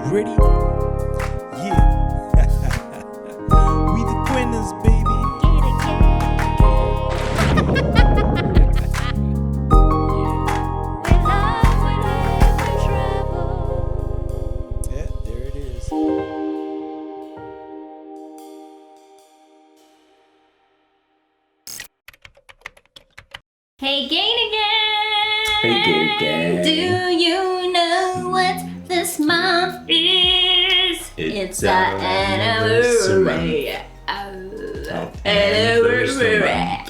Ready? Yeah. We the Koenas, baby. Yeah, there it is. Hey Gator Gang! Hey Gator Gang! Do you know what this month is? It's our anniversary. Anniversary.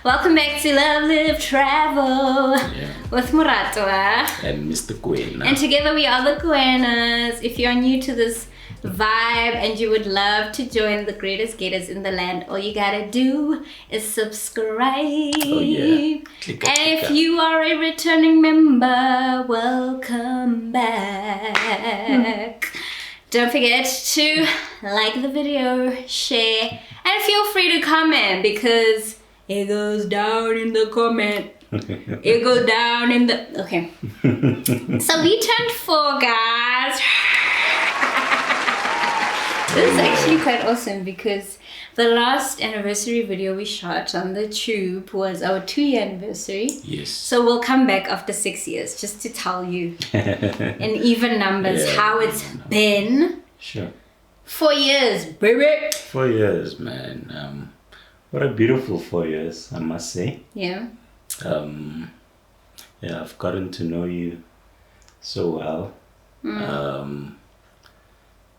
Welcome back to Love, Live, Travel with Muratwa And Mr. Koenas. and together we are the Koenas. If you're new to this vibe and you would love to join the greatest gators in the land, all you gotta do is subscribe. Oh, yeah. Click And it, if click it. you are a returning member, welcome back. Don't forget to like the video, share, and feel free to comment because it goes down in the comment. It goes down in the... Okay. So we turned 4, guys. This is actually quite awesome because the last anniversary video we shot on the tube was our 2-year anniversary. Yes. So we'll come back after 6 years just to tell you in even numbers how it's been. Sure. 4 years, baby. 4 years, man. What a beautiful 4 years, I must say. Yeah. Yeah, I've gotten to know you so well.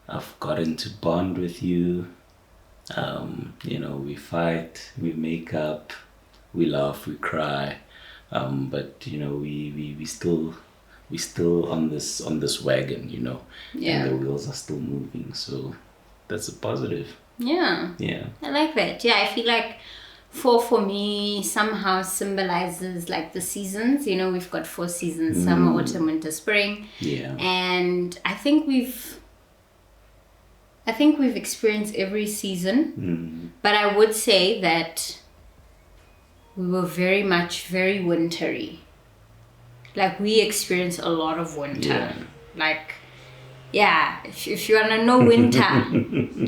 I've gotten to bond with you. You know, we fight, we make up, we laugh, we cry. But you know, we still on this wagon, you know. Yeah. And the wheels are still moving, so that's a positive. Yeah. Yeah. I like that. Yeah, I feel like 4 for me somehow symbolizes like the seasons. You know, we've got 4 seasons, summer, autumn, winter, spring. Yeah. And I think we've experienced every season. But I would say that we were very wintry. Like we experienced a lot of winter. Yeah. Like, yeah, if you wanna know winter,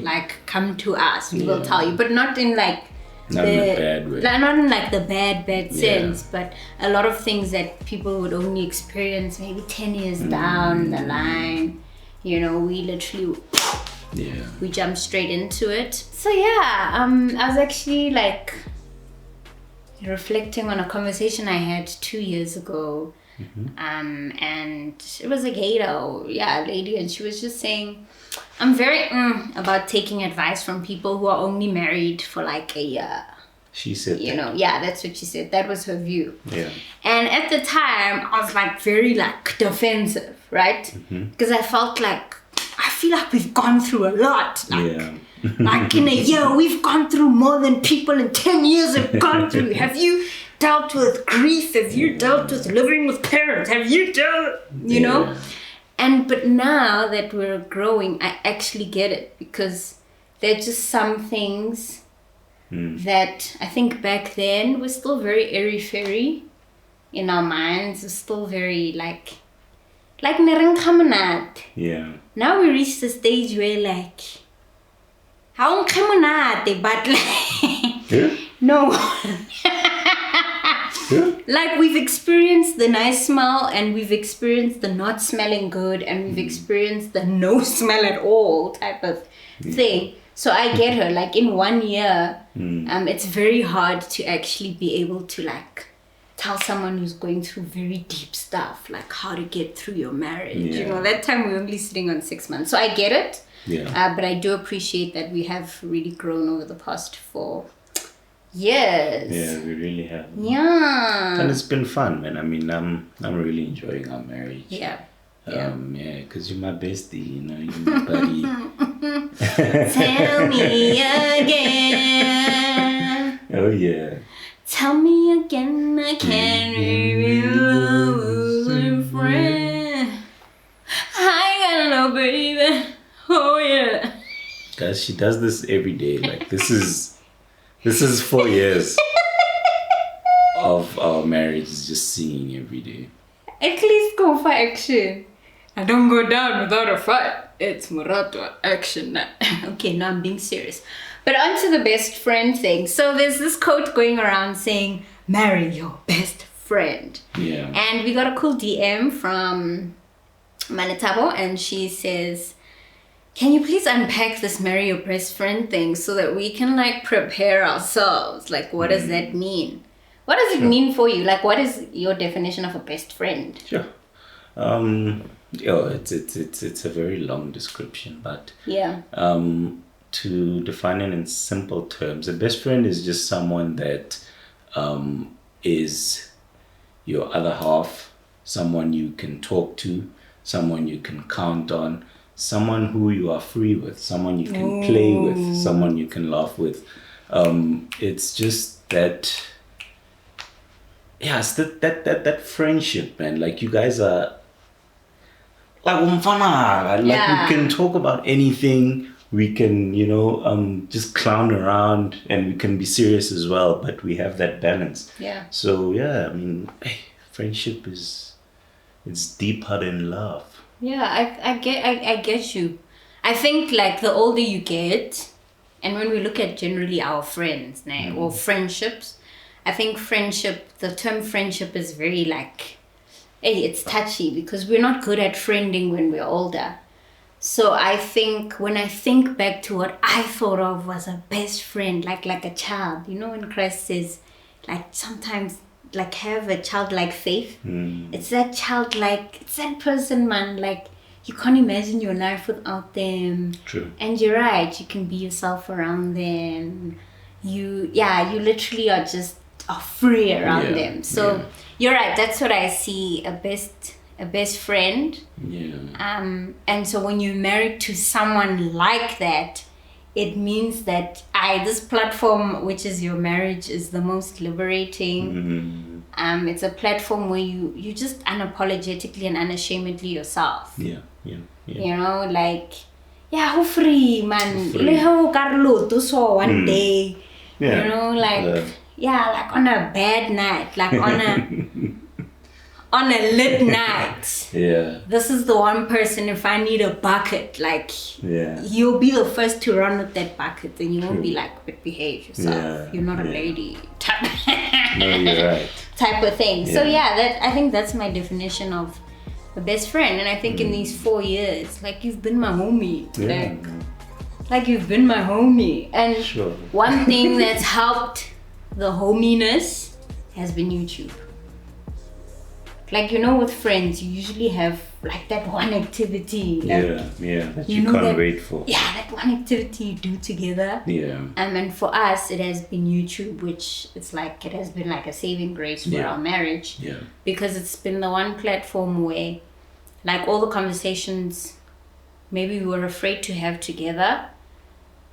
like come to us. We will tell you, but not in like Not in a bad way. not in like the bad sense, but a lot of things that people would only experience maybe 10 years down the line. You know, we literally we jumped straight into it. So yeah, I was actually like reflecting on a conversation I had 2 years ago. And it was a gator, lady, and she was just saying, I'm very about taking advice from people who are only married for like a year. She said You that. know, yeah, that's what she said. That was her view. Yeah. And at the time, I was like very like defensive, right? Because I felt like, I feel like we've gone through a lot. Like, Yeah. like in a year, we've gone through more than people in 10 years have gone through. Have you dealt with grief? Have you dealt with living with parents? Have you dealt, you know? But now that we're growing, I actually get it because there are just some things that I think back then was still very airy-fairy in our minds. It's still very like nereng kamonate. Yeah. Now we reach the stage where like, how kamonate, but like, Yeah. no. Yeah. Like we've experienced the nice smell and we've experienced the not smelling good and we've experienced the no smell at all type of thing. So I get her, like in 1 year, it's very hard to actually be able to like tell someone who's going through very deep stuff, like how to get through your marriage. You know, that time we're only sitting on 6 months. So I get it. Yeah. But I do appreciate that we have really grown over the past 4 years. Yeah, we really have. Yeah. And it's been fun, man. I mean, I'm really enjoying our marriage. Yeah. Yeah, because you're my bestie, you know, you're my buddy. Tell me again. Oh, yeah. Tell me again. I can't remember a friend. I gotta know, baby. Oh yeah. Guys, she does this every day. Like, this is 4 years of our marriage, is just singing every day. At least go for action. I don't go down without a fight. It's Muratwa action night. Okay, now I'm being serious. But on to the best friend thing. So there's this quote going around saying, marry your best friend. Yeah. And we got a cool DM from Manitabo, and she says, can you please unpack this marry your best friend thing so that we can like prepare ourselves? Like, what does that mean? What does it mean for you? Like, what is your definition of a best friend? Sure. It's a very long description, but Yeah. to define it in simple terms, a best friend is just someone that is your other half, someone you can talk to, someone you can count on, someone who you are free with, someone you can play with, someone you can laugh with. It's just that, it's that friendship, man. Like, you guys are like umfana. Like, we can talk about anything. We can, just clown around, and we can be serious as well, but we have that balance. Yeah. So, friendship it's deeper than love. Yeah, I get you. I think like the older you get, and when we look at generally our friends, or friendships, I think the term friendship is very like, it's touchy because we're not good at friending when we're older. So I think when I think back to what I thought of was a best friend, like a child, when Christ says, like sometimes like have a childlike faith. It's that childlike, it's that person, man, like you can't imagine your life without them. True. And you're right, you can be yourself around them. You literally are just free around them. So you're right, that's what I see, a best friend. Yeah. And so when you're married to someone like that, it means that this platform, which is your marriage, is the most liberating. It's a platform where you just unapologetically and unashamedly yourself. Like, who free, man. Leho Carlo to so one day. Like on a bad night, like on a lit night. This is the one person, if I need a bucket, like you'll be the first to run with that bucket, and you won't be like, but behave yourself. You're not a lady. No, you're right. Type of thing. So I think that's my definition of a best friend. And I think in these 4 years, like you've been my homie. Like you've been my homie. And one thing that's helped the hominess has been YouTube. Like, with friends, you usually have like that one activity. That you can't wait for. Yeah, that one activity you do together. And for us, it has been YouTube, which it has been like a saving grace for our marriage. Because it's been the one platform where like all the conversations maybe we were afraid to have together,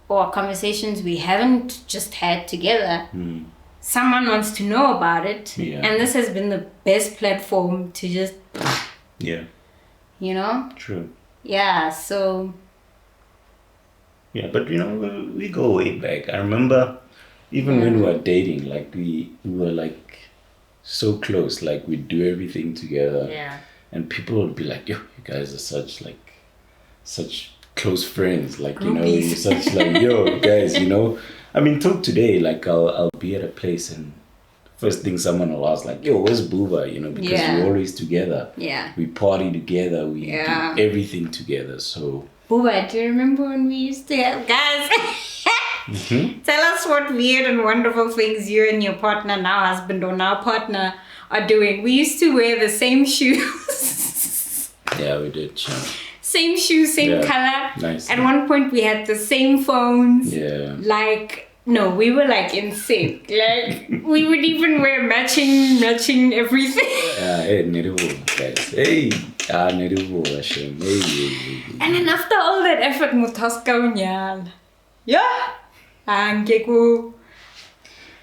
or conversations we haven't just had together. Someone wants to know about it, and this has been the best platform to just True. So but we go way back. I remember even when we were dating, like we were like so close, like we'd do everything together, and people would be like, yo, you guys are such close friends, like Groupies. you're such like, yo guys, I mean, till today, like I'll be at a place and first thing someone will ask, like, yo, where's Booba? Because we're always together. We party together. We do everything together. So Booba, do you remember when we used to have guys? Tell us what weird and wonderful things you and your partner, now husband or now partner, are doing. We used to wear the same shoes. We did. Same shoes, same color. Nice. At one point we had the same phones. Like, no, we were like in sync. Like we would even wear matching everything. And then after all that effort,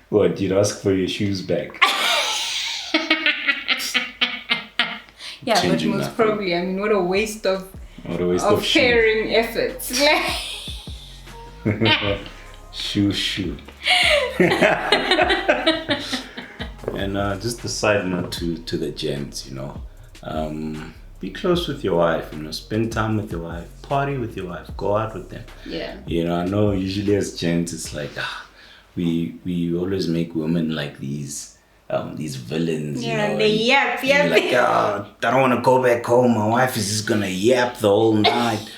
what, you'd ask for your shoes back? But most probably, I mean, what a waste of pairing efforts. Shoe. And just a side note to the gents, be close with your wife, spend time with your wife, party with your wife, go out with them. Yeah. I know usually as gents it's like we always make women like these villains, they yap. you're like, I don't want to go back home, my wife is just gonna yap the whole night.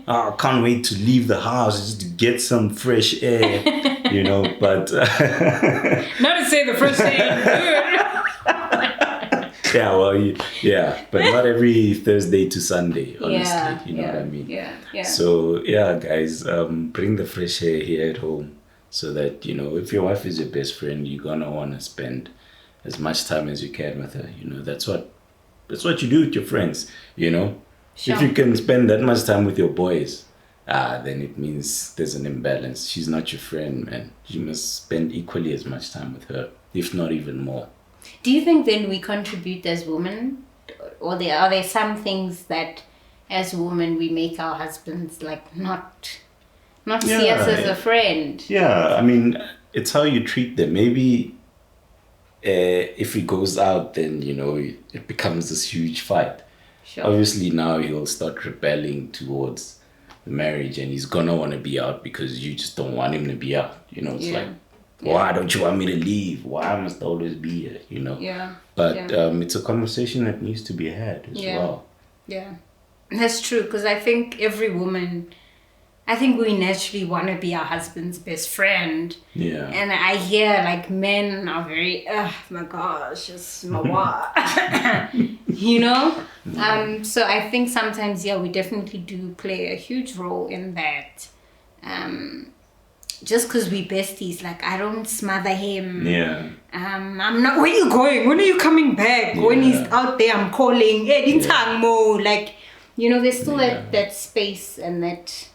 I can't wait to leave the house just to get some fresh air, but Not to say the first day is good. yeah, well, yeah, but not every Thursday to Sunday, honestly. Yeah, You know what I mean? Yeah. So, yeah, guys, bring the fresh air here at home so that, if your wife is your best friend, you're going to want to spend as much time as you can with her. That's what you do with your friends, Sure. If you can spend that much time with your boys, then it means there's an imbalance. She's not your friend, man. You must spend equally as much time with her, if not even more. Do you think then we contribute as women, or are there some things that as women we make our husbands like not see us as a friend? Yeah, I mean, it's how you treat them. Maybe if he goes out, then it becomes this huge fight. Sure. Obviously now he'll start rebelling towards the marriage, and he's gonna want to be out because you just don't want him to be out. It's like, why don't you want me to leave? Why must I always be here? Yeah. But it's a conversation that needs to be had as well. Yeah, that's true. Because I think every woman, we naturally want to be our husband's best friend. Yeah. And I hear like men are very, oh my gosh, it's my wife. So I think sometimes, we definitely do play a huge role in that. Just because we besties, like I don't smother him. Yeah. I'm not. Where are you going? When are you coming back? Yeah. When he's out there, I'm calling. Hey, like, there's still that space and that,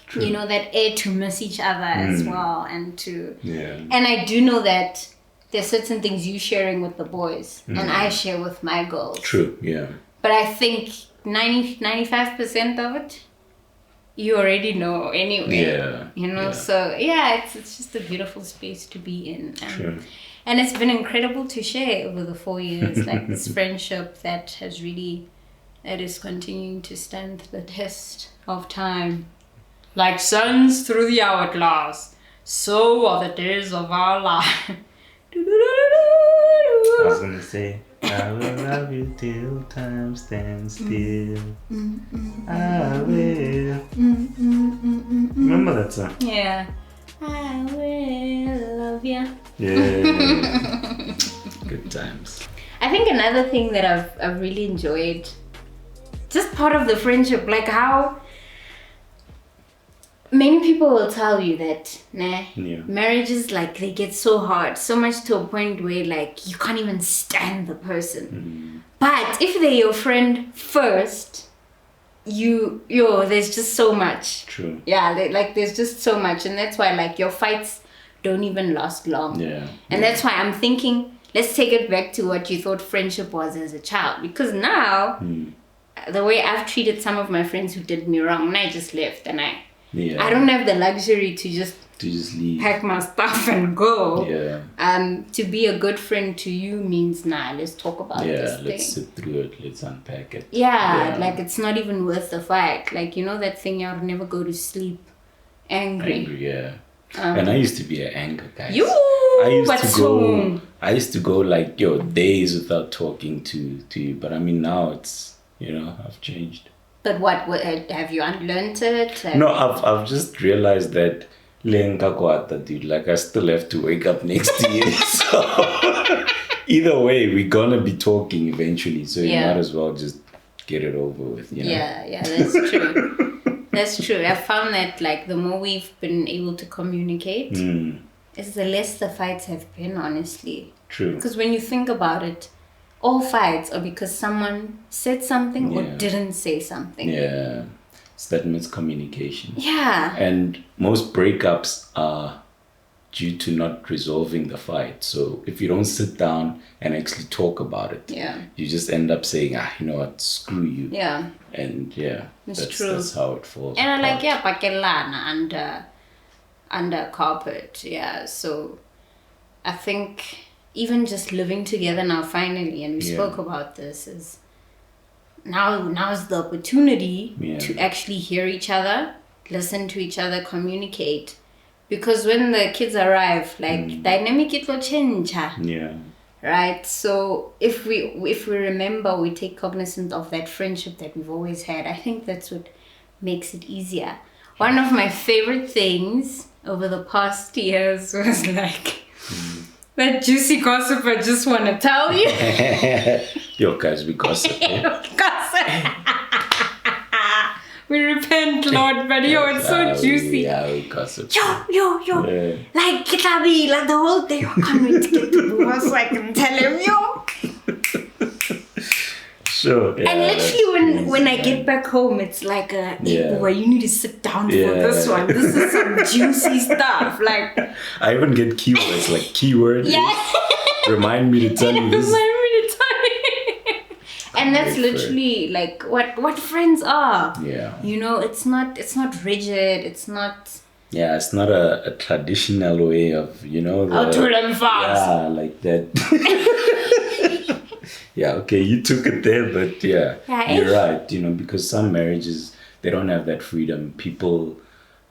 True. that air to miss each other as well, and to. Yeah. And I do know that there's certain things you sharing with the boys, and I share with my girls. True. Yeah. But I think 95% of it, you already know anyway. Yeah. So it's just a beautiful space to be in. True. And it's been incredible to share over the 4 years, like this friendship that is continuing to stand the test of time. Like suns through the hourglass, so are the days of our life. I was gonna say, I will love you till time stands still. I will. Remember that song? Yeah. I will love you. Yeah. Good times. I think another thing that I've really enjoyed, just part of the friendship, like how many people will tell you that marriages, like, they get so hard, so much to a point where like you can't even stand the person. But if they're your friend first, there's just so much. True. Yeah, there's just so much, and that's why like your fights don't even last long. Yeah. And that's why I'm thinking, let's take it back to what you thought friendship was as a child, because now the way I've treated some of my friends who did me wrong, and I just left, and I don't have the luxury to just leave, pack my stuff and go. Yeah. To be a good friend to you means, let's talk about this thing. Let's sit through it. Let's unpack it. Yeah, like it's not even worth the fight. Like, that thing, I would never go to sleep angry. Yeah. And I used to be an anger guy. I used to go like days without talking to you. But I mean, now it's I've changed. But what have you unlearned it? No, I've just realized that dude, like I still have to wake up next to you. So either way, we're gonna be talking eventually. So you might as well just get it over with, Yeah, that's true. That's true. I found that like the more we've been able to communicate, is the less the fights have been, honestly. True. Because when you think about it, all fights are because someone said something or didn't say something. Yeah. It's that miscommunication. Yeah. And most breakups are due to not resolving the fight. So if you don't sit down and actually talk about it, you just end up saying, you know what, screw you. Yeah. And it's true. That's how it falls. And I like, pakelana under carpet. Yeah. So I think even just living together now finally, and we spoke about this, is now's the opportunity Yeah. to actually hear each other, listen to each other, communicate. Because when the kids arrive, like dynamic it will change. Yeah. Right? So if we remember, we take cognizance of that friendship that we've always had, I think that's what makes it easier. One of my favorite things over the past years was like that juicy gossip I just want to tell you. Yo, guys, we gossip. Gossip. We repent, Lord, but it's so juicy. Yeah, we gossip. Yo. Yeah. Like, Kitabi, like the whole day, I can't wait to get to the house so I can tell him, yo. Sure. Yeah, And literally when I that's get back home, it's like hey, Yeah. boy, you need to sit down for Yeah. this one. This is some juicy stuff. Like, I even get keywords like keyword. yeah. Remind me to tell you this. Remind me to tell you. And that's Great literally like what friends are. Yeah. You know, it's not rigid. It's not Yeah, it's not a traditional way of, the, to them fast. yeah, like that. Yeah, okay, you took it there, but yeah, Yeah, you're right, because some marriages, they don't have that freedom. People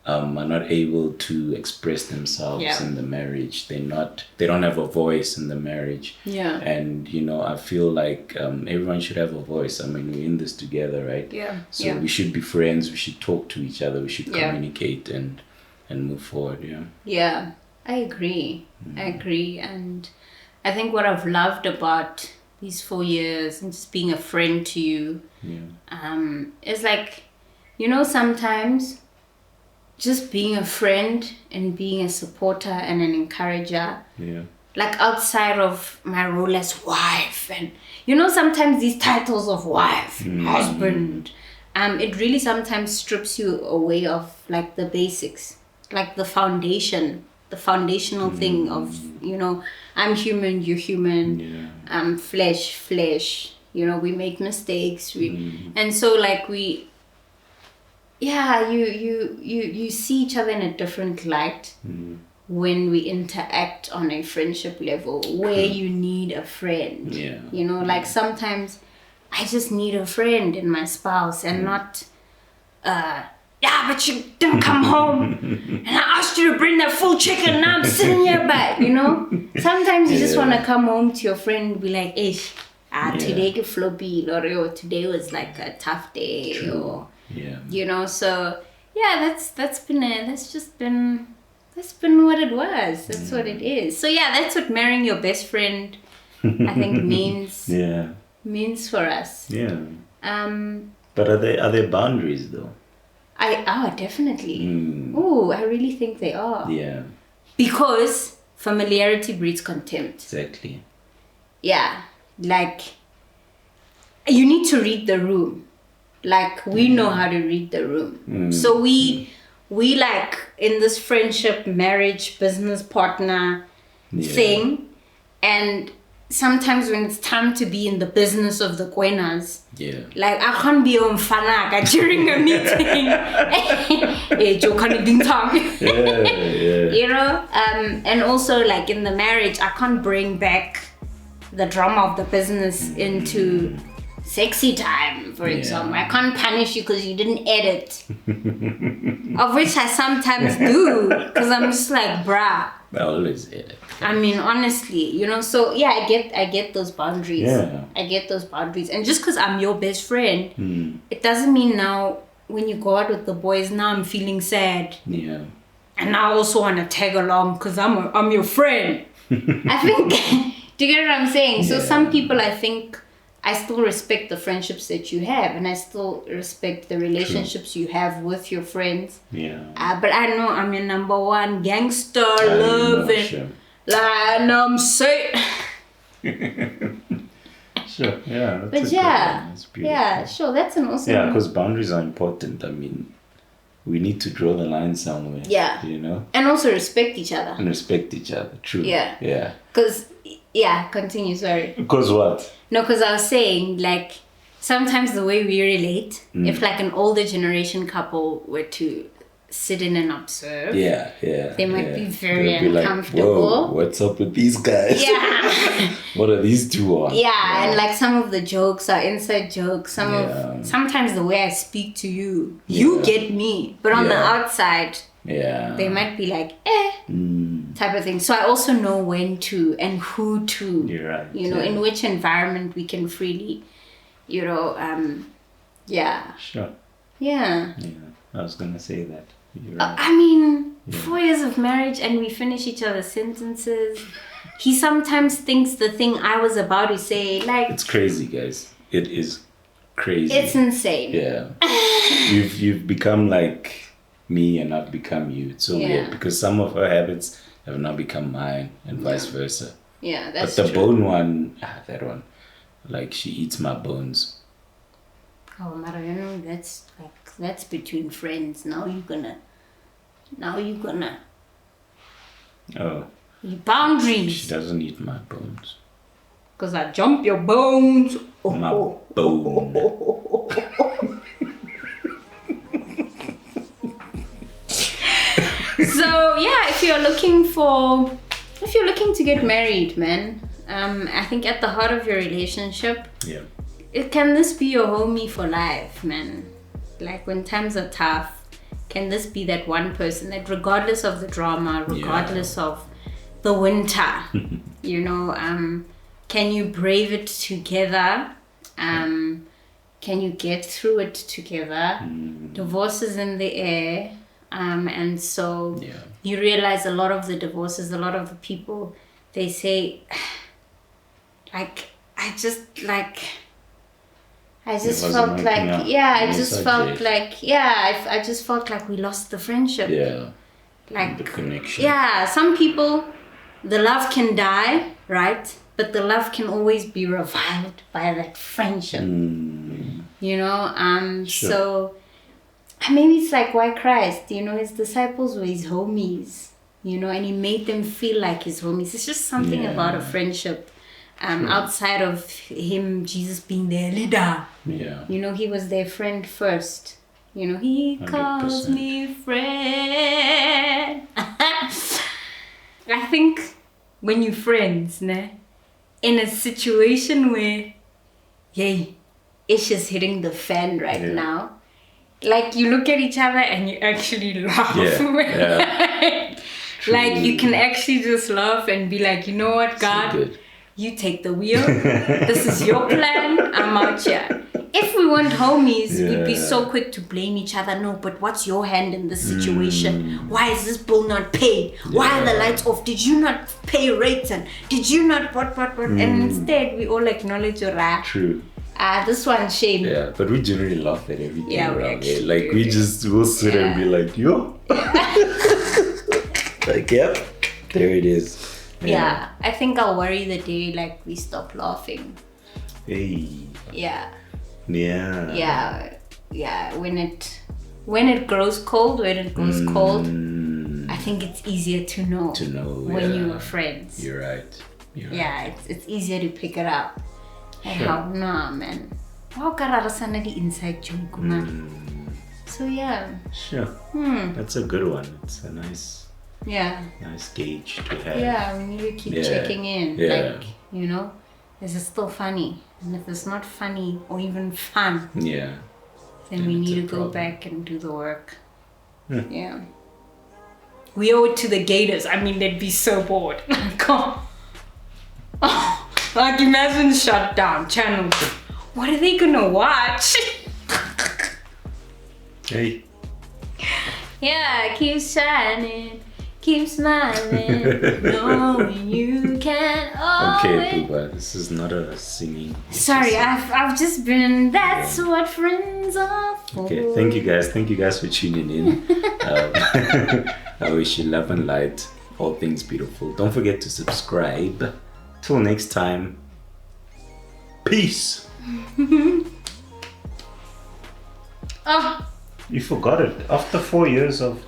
are not able to express themselves Yeah. in the marriage. They don't have a voice in the marriage. Yeah. And, I feel like everyone should have a voice. I mean, we're in this together, right? Yeah. So Yeah. we should be friends. We should talk to each other. We should Yeah. communicate and move forward. Yeah. Yeah, I agree. I agree. And I think what I've loved about these 4 years and just being a friend to you, is like, sometimes just being a friend and being a supporter and an encourager, Yeah. like outside of my role as wife, and sometimes these titles of wife, husband, it really sometimes strips you away of like the basics, like the foundational thing of I'm human, you're human, Yeah. flesh, we make mistakes, and so like you see each other in a different light when we interact on a friendship level where you need a friend. Yeah. Like sometimes I just need a friend in my spouse and not but you didn't come home and I asked you to bring that full chicken and now I'm sitting here back, sometimes you just want to come home to your friend and be like, today could floppy, or today was like a tough day. True. Or Yeah. so yeah, that's been what it was. That's what it is. So yeah, that's what marrying your best friend I think means for us. Yeah. But are there boundaries though? Definitely. Mm. Oh, I really think they are. Yeah. Because familiarity breeds contempt. Exactly. Yeah. Like, you need to read the room. Like, we know how to read the room. So we like in this friendship, marriage, business partner thing, and sometimes when it's time to be in the business of the Koenas, like I can't be on fanaka during a meeting. And also like in the marriage, I can't bring back the drama of the business into sexy time, for example. I can't punish you because you didn't edit. Of which I sometimes do, because I'm just like, bruh. I always edit. I mean, honestly, so yeah, I get those boundaries. Yeah. I get those boundaries. And just because I'm your best friend, it doesn't mean now when you go out with the boys, now I'm feeling sad. Yeah. And I also want to tag along because I'm your friend. I think, do you get what I'm saying? So some people, I think, I still respect the friendships that you have, and I still respect the relationships you have with your friends. Yeah. But I know I'm your number one gangster, love, and Sure. like, no, I'm saying. Sure. Yeah. That's But a good yeah, one. That's beautiful. yeah, sure, that's an awesome. Yeah, because boundaries are important. I mean, we need to draw the line somewhere. Yeah. And also respect each other. And respect each other. True. Yeah. Yeah. Because, continue, sorry. Because what? No, because I was saying, like, sometimes the way we relate, if like an older generation couple were to sit in and observe. Yeah. They might be very They'll be like, uncomfortable. whoa, what's up with these guys? Yeah. What are these two on? Yeah, and like some of the jokes are inside jokes. Sometimes the way I speak to you, you get me. But on the outside, they might be like, type of thing. So I also know when to and who to, You're right. In which environment we can freely, Sure. Yeah. I was gonna say that. You're right. I mean, 4 years of marriage and we finish each other's sentences. He sometimes thinks the thing I was about to say, like... It's crazy, guys. It is crazy. It's insane. Yeah. You've become like me and I've become you. It's so weird because some of her habits have now become mine and vice versa. Yeah, that's But the true. bone one, that one, like she eats my bones. Oh, Mariano, that's between friends. Now you're gonna Oh, boundaries. she doesn't eat my bones. Cause I jump your bones. My bone. So yeah, if you're looking to get married, man, I think at the heart of your relationship, can this be your homie for life, man? Like when times are tough, can this be that one person that regardless of the drama, regardless of the winter, can you brave it together? Can you get through it together? Divorce is in the air. And so you realize a lot of the divorces, a lot of the people, they say, I just felt like we lost the friendship. Yeah. Like the connection. Yeah, some people, the love can die, right? But the love can always be revived by that friendship. So maybe it's like why Christ, his disciples were his homies, and he made them feel like his homies. It's just something about a friendship. Outside of him, Jesus being their leader. Yeah. He was their friend first. He calls 100%. me friend. I think when you're friends, in a situation where, it's just hitting the fan right now. Like you look at each other and you actually laugh. Like you can actually just laugh and be like, you know what, God? So you take the wheel. This is your plan. I'm out here. If we weren't homies, we'd be so quick to blame each other. No, but what's your hand in this situation? Why is this bill not paid? Why are the lights off? Did you not pay rates? And did you not what? And instead, we all acknowledge your right. True. This one's shame. Yeah, but we generally laugh at everything around here. actually Like we just will sit and be like, yo. Like, yep, there it is. Yeah, I think I'll worry the day like we stop laughing. Hey. Yeah. Yeah. When it grows cold, I think it's easier to know when you were friends. You're right. It's easier to pick it up. And how man. How kararasana the inside joke, man. So Sure. That's a good one. It's a nice gauge to have. Yeah, we need to keep checking in. Like, is it still funny? And if it's not funny or even fun, then we need to go back and do the work. Yeah. We owe it to the Gators. I mean, they'd be so bored. Like imagine shut down channels. What are they gonna watch? Hey. Yeah, keep shining. Keep smiling, knowing you can always... Okay, Puba, this is not a singing. Sorry, I've just been... That's what friends are for. Okay, thank you guys for tuning in. I wish you love and light, all things beautiful. Don't forget to subscribe. Till next time, peace. Oh. You forgot it. After 4 years of...